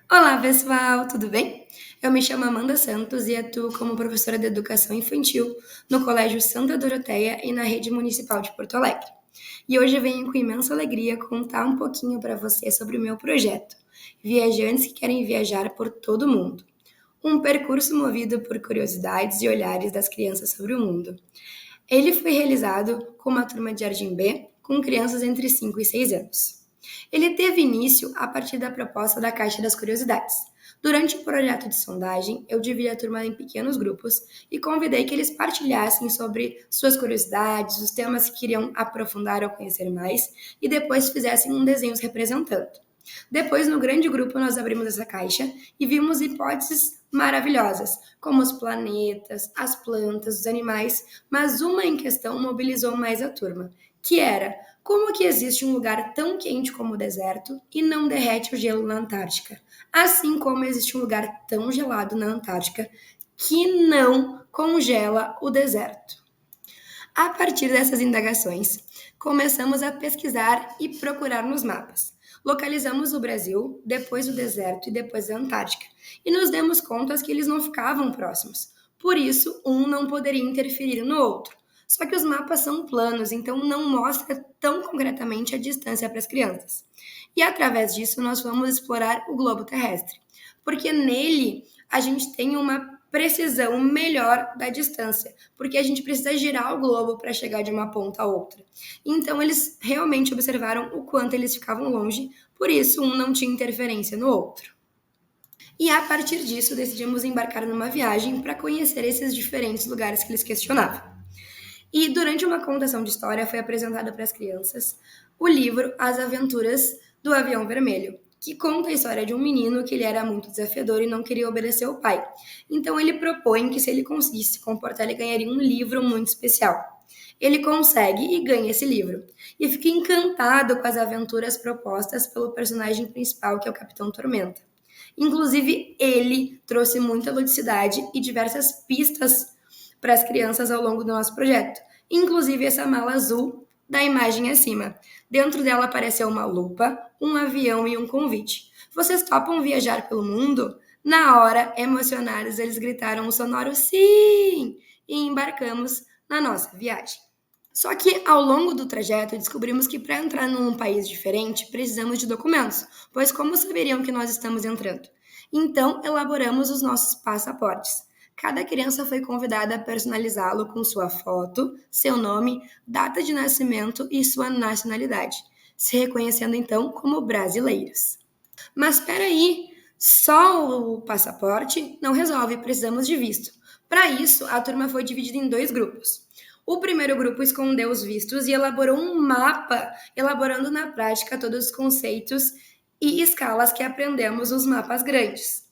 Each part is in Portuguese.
Olá, pessoal, tudo bem? Eu me chamo Amanda Santos e atuo como professora de educação infantil no Colégio Santa Doroteia e na Rede Municipal de Porto Alegre. E hoje eu venho com imensa alegria contar um pouquinho para você sobre o meu projeto, Viajantes que Querem Viajar por Todo o Mundo. Um percurso movido por curiosidades e olhares das crianças sobre o mundo. Ele foi realizado com uma turma de Jardim B, com crianças entre 5 e 6 anos. Ele teve início a partir da proposta da Caixa das Curiosidades. Durante o projeto de sondagem, eu dividi a turma em pequenos grupos e convidei que eles partilhassem sobre suas curiosidades, os temas que queriam aprofundar ou conhecer mais, e depois fizessem um desenho representando. Depois, no grande grupo, nós abrimos essa caixa e vimos hipóteses maravilhosas, como os planetas, as plantas, os animais, mas uma em questão mobilizou mais a turma, que era: como que existe um lugar tão quente como o deserto e não derrete o gelo na Antártica? Assim como existe um lugar tão gelado na Antártica que não congela o deserto. A partir dessas indagações, começamos a pesquisar e procurar nos mapas. Localizamos o Brasil, depois o deserto e depois a Antártica, e nos demos conta que eles não ficavam próximos. Por isso, um não poderia interferir no outro. Só que os mapas são planos, então não mostra tão concretamente a distância para as crianças. E através disso, nós vamos explorar o globo terrestre, porque nele a gente tem uma precisão melhor da distância, porque a gente precisa girar o globo para chegar de uma ponta a outra. Então, eles realmente observaram o quanto eles ficavam longe, por isso um não tinha interferência no outro. E a partir disso, decidimos embarcar numa viagem para conhecer esses diferentes lugares que eles questionavam. E durante uma contação de história foi apresentado para as crianças o livro As Aventuras do Avião Vermelho, que conta a história de um menino que ele era muito desafiador e não queria obedecer ao pai. Então ele propõe que se ele conseguisse se comportar, ele ganharia um livro muito especial. Ele consegue e ganha esse livro. E fica encantado com as aventuras propostas pelo personagem principal, que é o Capitão Tormenta. Inclusive, ele trouxe muita ludicidade e diversas pistas para as crianças ao longo do nosso projeto. Inclusive essa mala azul da imagem acima. Dentro dela apareceu uma lupa, um avião e um convite. Vocês topam viajar pelo mundo? Na hora, emocionados, eles gritaram um sonoro sim! E embarcamos na nossa viagem. Só que ao longo do trajeto descobrimos que para entrar num país diferente precisamos de documentos, pois como saberiam que nós estamos entrando? Então elaboramos os nossos passaportes. Cada criança foi convidada a personalizá-lo com sua foto, seu nome, data de nascimento e sua nacionalidade, se reconhecendo então como brasileiros. Mas espera aí, só o passaporte não resolve, precisamos de visto. Para isso, a turma foi dividida em dois grupos. O primeiro grupo escondeu os vistos e elaborou um mapa, elaborando na prática todos os conceitos e escalas que aprendemos nos mapas grandes.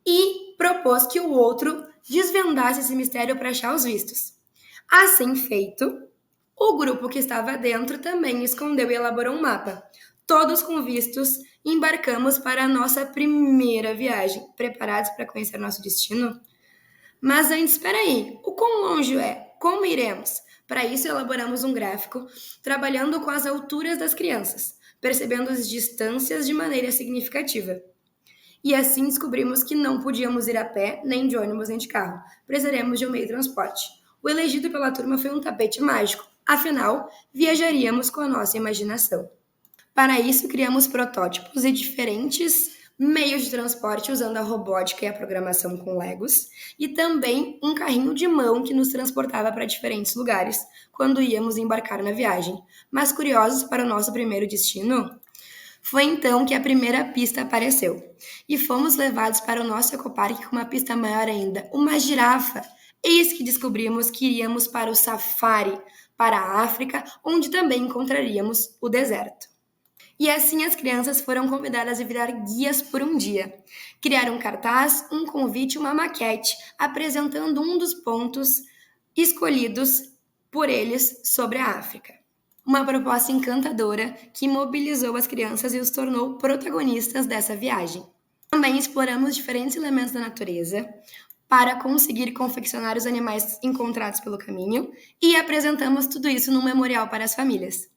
E propôs que o outro desvendasse esse mistério para achar os vistos. Assim feito, o grupo que estava dentro também escondeu e elaborou um mapa. Todos com vistos, embarcamos para a nossa primeira viagem. Preparados para conhecer nosso destino? Mas antes, espera aí, o quão longe é? Como iremos? Para isso, elaboramos um gráfico trabalhando com as alturas das crianças, percebendo as distâncias de maneira significativa. E assim descobrimos que não podíamos ir a pé, nem de ônibus, nem de carro. Precisaremos de um meio de transporte. O elegido pela turma foi um tapete mágico. Afinal, viajaríamos com a nossa imaginação. Para isso, criamos protótipos e diferentes meios de transporte usando a robótica e a programação com Legos, e também um carrinho de mão que nos transportava para diferentes lugares quando íamos embarcar na viagem. Mas curiosos para o nosso primeiro destino? Foi então que a primeira pista apareceu, e fomos levados para o nosso ecoparque com uma pista maior ainda, uma girafa. Eis que descobrimos que iríamos para o safari, para a África, onde também encontraríamos o deserto. E assim as crianças foram convidadas a virar guias por um dia. Criar um cartaz, um convite e uma maquete, apresentando um dos pontos escolhidos por eles sobre a África. Uma proposta encantadora que mobilizou as crianças e os tornou protagonistas dessa viagem. Também exploramos diferentes elementos da natureza para conseguir confeccionar os animais encontrados pelo caminho e apresentamos tudo isso num memorial para as famílias.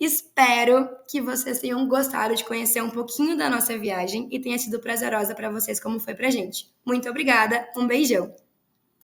Espero que vocês tenham gostado de conhecer um pouquinho da nossa viagem e tenha sido prazerosa para vocês como foi pra gente. Muito obrigada, um beijão!